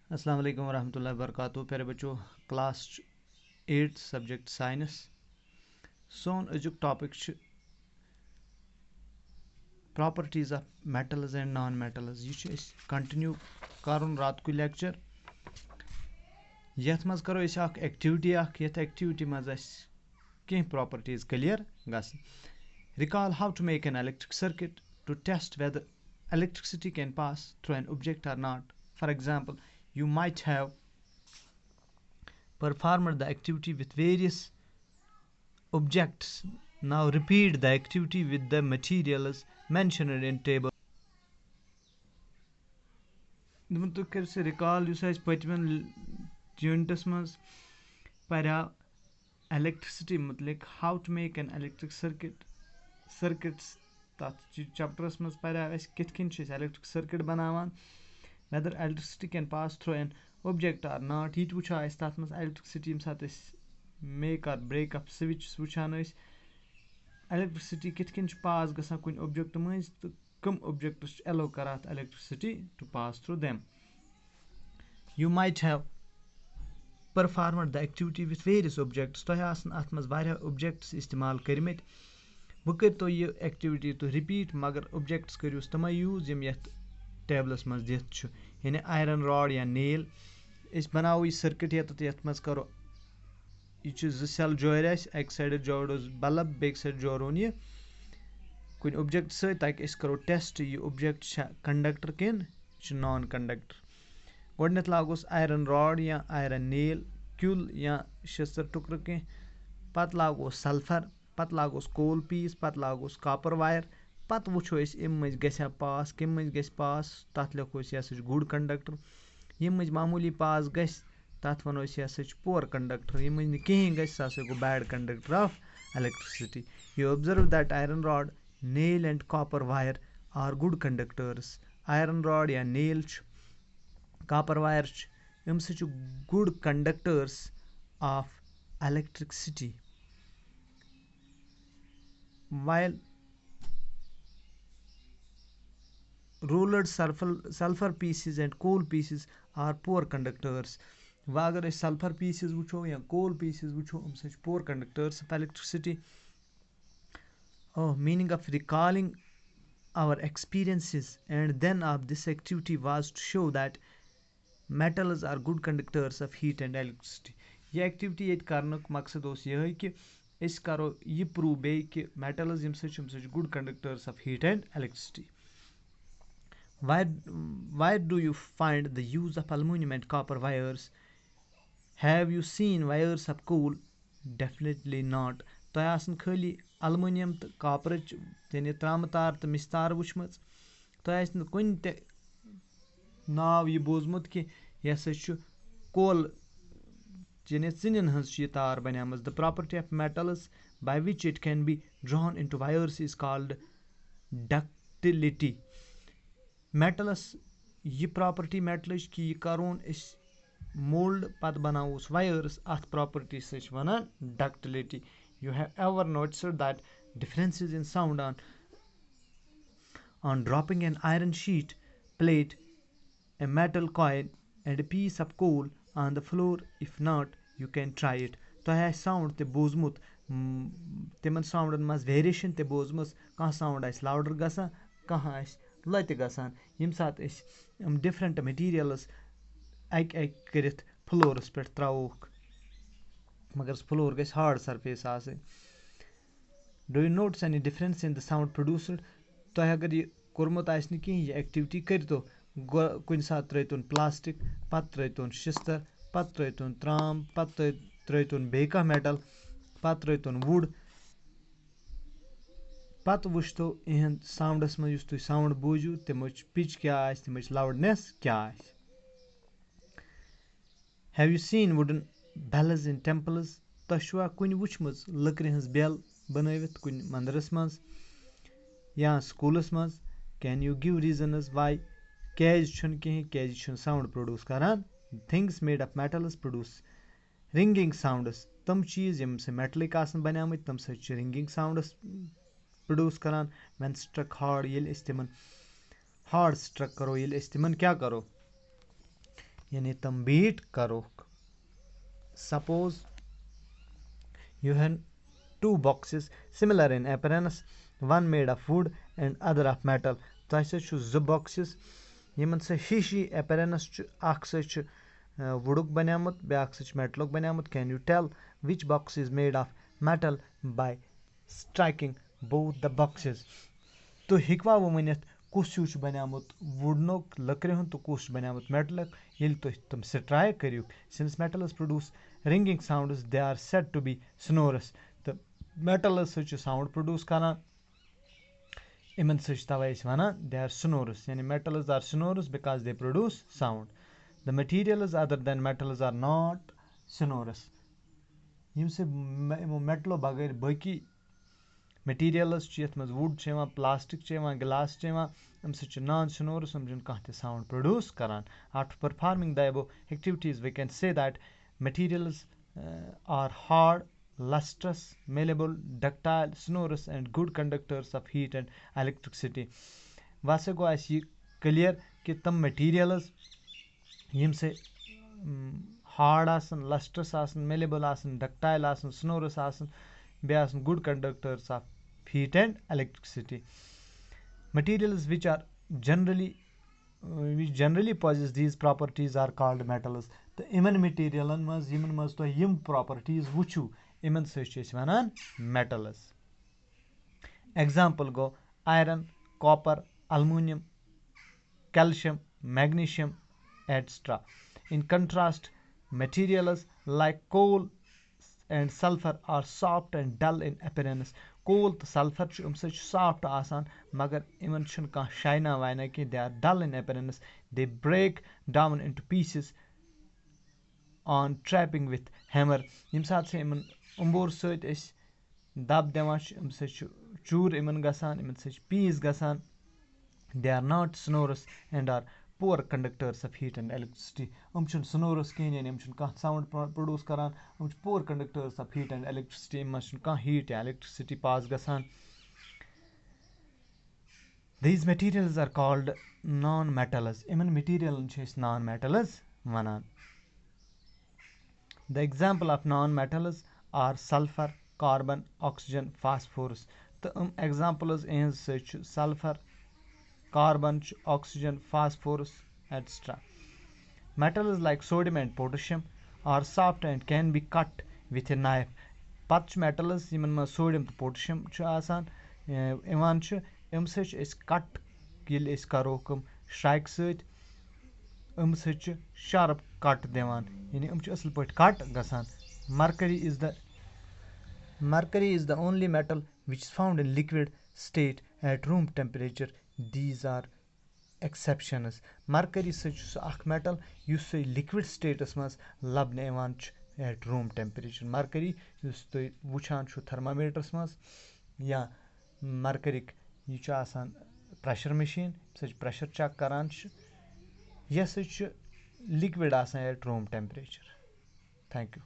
अस्सलाम वालेकुम वरहमतुल्लाहि वबरकातुहू। प्यारे बच्चों, क्लास 8 सब्जेक्ट साइंस सोन अजुक topic properties of metals and non metals. यह कंटिन्यू करुन रात को लेक्चर यथ मज करो एक्टिविटी यथ एक्टिविटी मज कह प्रॉपर्टीज क्लियर गसन। Recall how to make an electric circuit to test whether electricity can pass through an object or not. For example, you might have performed the activity with various objects. Now repeat the activity with the materials mentioned in table. तो कर से recall पतमन units मज पर्याव electricity मुतलिक how to make an electric circuits तथ chapters मज पर्याव कित इलेक्ट्रिक सर्किट बनावान whether electricity can pass through an object or not ये वो तथ मज इलेक्ट्रिसिटी यम सात make or break up switch वुचान इलेक्ट्रिसिटी कित पास गसान कुन ऑब्जेक्ट मज तो कम ऑब्जेक्ट्स एलो कर electricity to pass through them. You might have performed the activity with various objects. तोह आसन अत मज वारिया ऑब्जेक्ट्स इस्तेमाल करमित वो कर तो ये एक्टिविटी तो रिपीट मगर ऑब्जेक्ट्स करियो तमै यूज यम यथ टेबलस मज दित छु यानी आयरन रॉड या नेल इस बनाओ ये सर्किट यथ मज करो ये सेल जोर एक साइड जोड़ोस बल्ब बेक साइड जोड़ोन ये कुन ऑब्जेक्ट से ताकि इस करो टेस्ट ये ऑब्जेक्ट कंडक्टर किन नॉन कंडक्टर. गोडनेथ लागोस आयरन रॉड या आयरन नेल क्यूल या शस्त्र टुकर कह पत लागोस सल्फर पत लागोस कोल पीस पत लागोस कॉपर वायर पत वुचो इम मज गया पास कम मज गस पास तथ लिखो यह गुड कंडक्टर यम मज मामूली पास गस तथ वनो यह पोर कंडक्टर यम मज कहीं गस सह गो bad conductor of electricity. You observe that iron rod nail and copper wire are good conductors. Iron rod या नेल copper wire यम सह good conductors of electricity. While rolled sulfur pieces and coal pieces are poor conductors. वह अगर sulphur pieces वो या कोल pieces वो poor conductors of electricity. Meaning of recalling our experiences and then of this activity was to show that metals are good conductors of heat and electricity. यह activity ये करनुक मकसद यह कि करो यह प्रूव बे कि मेटल्स यम good conductors of heat and electricity. Why do you find the use of aluminum and copper wires? Have you seen wires of coal? Definitely not. तो आसन खाली अलुमिनियम तो कॉपर यानी त्राम तार तो मिस तार वुचम तो कुन नाव यह बोजमुत कि यह सह कोल यानी चिन हज तार बनियाम. The property of metals by which it can be drawn into wires is called ductility. Metals यह प्रॉपर्टी मेटल्स कि यह करोन मोल्ड पत बनावोस वायर्स अथ प्रॉपर्टी सह वनान ductility. You have ever noticed that differences in sound on dropping an iron sheet plate, a metal coin and a piece of coal on the floor? If not, you can try it. तो है sound ते बोजमुत तिमन साउंडन मज variation ते बोजमस कह sound आस louder गसान कह आस लत गसान यम सात different materials अक करित फ्लोरस पे त्रोक मगर फ्लोर गस हार्ड सरफेस आसे. Do you notice any difference in the sound produced. तो अगर यह कोर्मुत आस कहीं यह एक्टिविटी कर तो कुन सात त्रोन प्लास्टिक पत त्रोन शिस्तर पत त्रोन त्राम पत त्रोन बे कह मेटल पत त्रोन वुड पत वुच तो इहंद साउंडस मज तुम साउंड बूझू तमच पिच क्या तमच लाउडनेस क्या. Have you seen wooden bells in temples? तशवा कुन वुचमज लकड़ हज बेल बनवित कुन मंदिरस मज या स्कूलस मज. Can you give reasons why कैज कहीं साउंड प्रोड्यूस करान. Things made of metals produce ringing sounds. तम चीज यम से मेटलिक आसन बनामत तम सह रिंगिंग साउंडस प्रोड्यूस करान. व्हेन स्ट्रक हार्ड ये तिमन हार्ड स्ट्रक करो ये तिमन क्या करो यानी तम बीट करोक. Suppose you have two boxes similar in appearance, one made of wood and other of metal. تۄہہِ سۭتۍ چھُ زٕ boxes یِمن سۭتۍ ہِشی appearance چھُ اکھ سۭتۍ چھُ وُڈُک بنیومُت بیاکھ سۭتۍ چھُ میٹلُک بنیومُت. Can you tell which box is made of metal by striking both the boxes? تُہۍ ہیٚکوا وۄنۍ ؤنِتھ کُس ہیوٗ چھُ بنیومُت وُڈنُک لٔکرِ ہُنٛد تہٕ کُس چھُ بنیومُت میٹلُک ییٚلہِ تُہۍ تِم سٹرایک کٔرِو. Since metals produce ringing sounds, they are said to be sonorous. تہٕ metals سۭتۍ چھُ sound produce کران یِمن سۭتۍ چھِ تَوے أسۍ وَنان they are sonorous. یعنی metals are sonorous because they produce sound. The materials other than metals are not sonorous. ییٚمہِ سۭتۍ یِمو میٹلو بغٲر باقٕے میٹیٖریلٕز چھِ یَتھ منٛز وُڈ چھِ یِوان پلاسٹِک چھِ یِوان گِلاس چھِ یِوان اَمہِ سۭتۍ چھِ نان سنورس یِم چھِنہٕ کانٛہہ تہِ ساوُنٛڈ پرٛوڈوٗس کران. After performing the above activities we can say that materials are hard, lustrous, malleable, ductile, sonorous and good conductors of heat and electricity. وۄنۍ ہسا گوٚو اَسہِ یہِ کٕلیر کہِ تِم میٹیٖریلٕز ییٚمہِ سۭتۍ ہارڈ آسان لسٹرس آسان میلیبل آسان ڈکٹایل آسان سنورس آسان بیٚیہِ آسان good conductors of heat and electricity. Materials which generally possess these properties are called metals. تہٕ یِمن میٹیٖریلن منٛز یِمن منٛز تۄہہِ یِم پراپرٹیٖز وٕچھو یِمن سۭتۍ چھِ أسۍ وَنان metals. Example گوٚو iron, copper, aluminum, calcium, magnesium, etc. In contrast, materials like coal and sulfur are soft and dull in appearance. Coal تہٕ sulfur چھُ اَمہِ سۭتۍ چھُ soft آسان مگر یِمن چھُنہٕ کانٛہہ شاینا واینا کینٛہہ. They are dull in appearance. They break down into pieces on trapping with hammer. ییٚمہِ ساتہٕ سُہ یِمن اُمبور سۭتۍ أسۍ دب دِوان چھِ اَمہِ سۭتۍ چھُ چوٗر یِمن گژھان یِمن سۭتۍ چھِ پیٖس گژھان. They are not sonorous and are poor conductors of heat and electricity. یِم چھِنہٕ sonorous کِہینۍ یعنی یِم چھِنہٕ کانٛہہ ساوُنٛڈ پرٛوڈوٗس کران. یِم چھِ poor conductors of heat and electricity. یِمن منٛز چھُنہٕ کانٛہہ heat یا electricity پاس گژھان. These materials are called non-metals. یِمن میٹیٖریلن چھِ أسۍ non-metals وَنان. The example of non-metals are sulfur, carbon, oxygen, phosphorus. تہٕ یِم examples یِہنٛز سۭتۍ چھُ sulfur, carbon چھُ oxygen, phosphorus, etc. Metals like sodium and potassium are soft and can be cut with a knife. پتہٕ چھُ metals یِمن منٛز sodium تہٕ potassium چھُ آسان یِوان چھُ اَمہِ سۭتۍ چھِ أسۍ کٹ ییٚلہِ أسۍ کروکھ یِم شراکہِ سۭتۍ اَمہِ سۭتۍ چھُ شارپ کٹ دِوان یعنی یِم چھِ اَصٕل پٲٹھۍ کٹ گژھان. Mercury is the only metal which is found in liquid state at room temperature. These are exceptions. Mercury سۭتۍ چھُ سُہ اکھ metal یُس سُہ liquid stateس منٛز لبنہٕ یِوان چھُ at room temperature. Mercury یُس تُہۍ وٕچھان چھُو thermometerس منٛز یا mercuryک یہِ چھُ آسان پریشر مشیٖن ییٚمہِ سۭتۍ پریشر چیک کران چھِ یہِ ہسا چھُ liquid آسان at room temperature. Thank you.